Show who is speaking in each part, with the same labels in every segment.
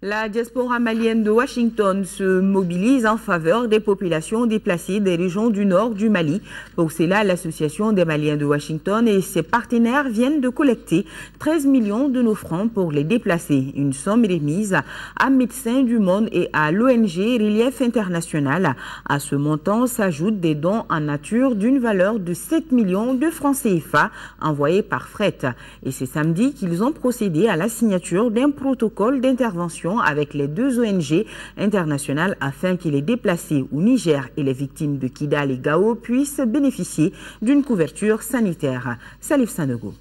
Speaker 1: La diaspora malienne de Washington se mobilise en faveur des populations déplacées des régions du nord du Mali. Pour cela, l'Association des Maliens de Washington et ses partenaires viennent de collecter 13 millions de nos francs pour les déplacer. Une somme remise à Médecins du Monde et à l'ONG Relief International. À ce montant s'ajoutent des dons en nature d'une valeur de 7 millions de francs CFA envoyés par fret. Et c'est samedi qu'ils ont procédé à la signature d'un protocole d'intervention avec les deux ONG internationales afin que les déplacés au Niger et les victimes de Kidal et Gao puissent bénéficier d'une couverture sanitaire. Salif Sanogo.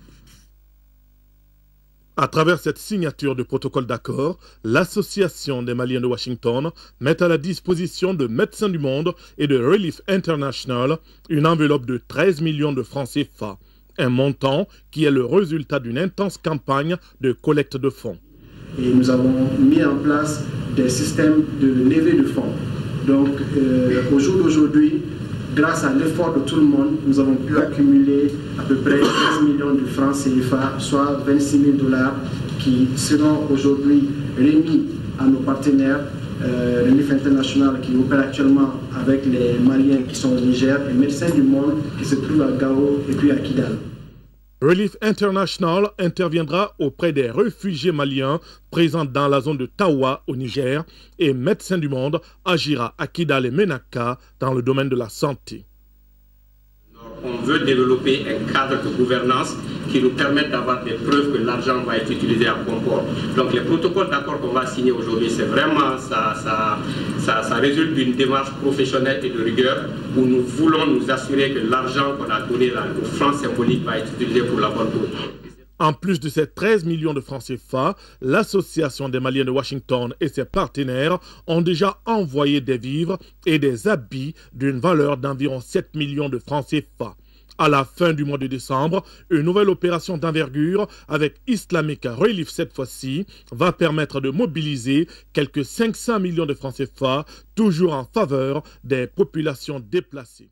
Speaker 2: À travers cette signature de protocole d'accord, l'Association des Maliens de Washington met à la disposition de Médecins du Monde et de Relief International une enveloppe de 13 millions de francs CFA, un montant qui est le résultat d'une intense campagne de collecte de fonds.
Speaker 3: Et nous avons mis en place des systèmes de levée de fonds. Donc, au jour d'aujourd'hui, grâce à l'effort de tout le monde, nous avons pu accumuler à peu près 15 millions de francs CFA, soit 26 000 $, qui seront aujourd'hui remis à nos partenaires, Relief International qui opère actuellement avec les Maliens qui sont au Niger et Médecins du Monde qui se trouvent à Gao et puis à Kidal.
Speaker 2: Relief International interviendra auprès des réfugiés maliens présents dans la zone de Tawa au Niger et Médecins du Monde agira à Kidal et Menaka dans le domaine de la santé.
Speaker 4: On veut développer un cadre de gouvernance qui nous permette d'avoir des preuves que l'argent va être utilisé à bon port. Donc les protocoles d'accord qu'on va signer aujourd'hui, c'est vraiment ça résulte d'une démarche professionnelle et de rigueur où nous voulons nous assurer que l'argent qu'on a donné là, aux francs symboliques va être utilisé pour la bonne cause.
Speaker 2: En plus de ces 13 millions de francs CFA, l'Association des Maliens de Washington et ses partenaires ont déjà envoyé des vivres et des habits d'une valeur d'environ 7 millions de francs CFA. À la fin du mois de décembre, une nouvelle opération d'envergure avec Islamic Relief cette fois-ci va permettre de mobiliser quelques 500 millions de francs CFA, toujours en faveur des populations déplacées.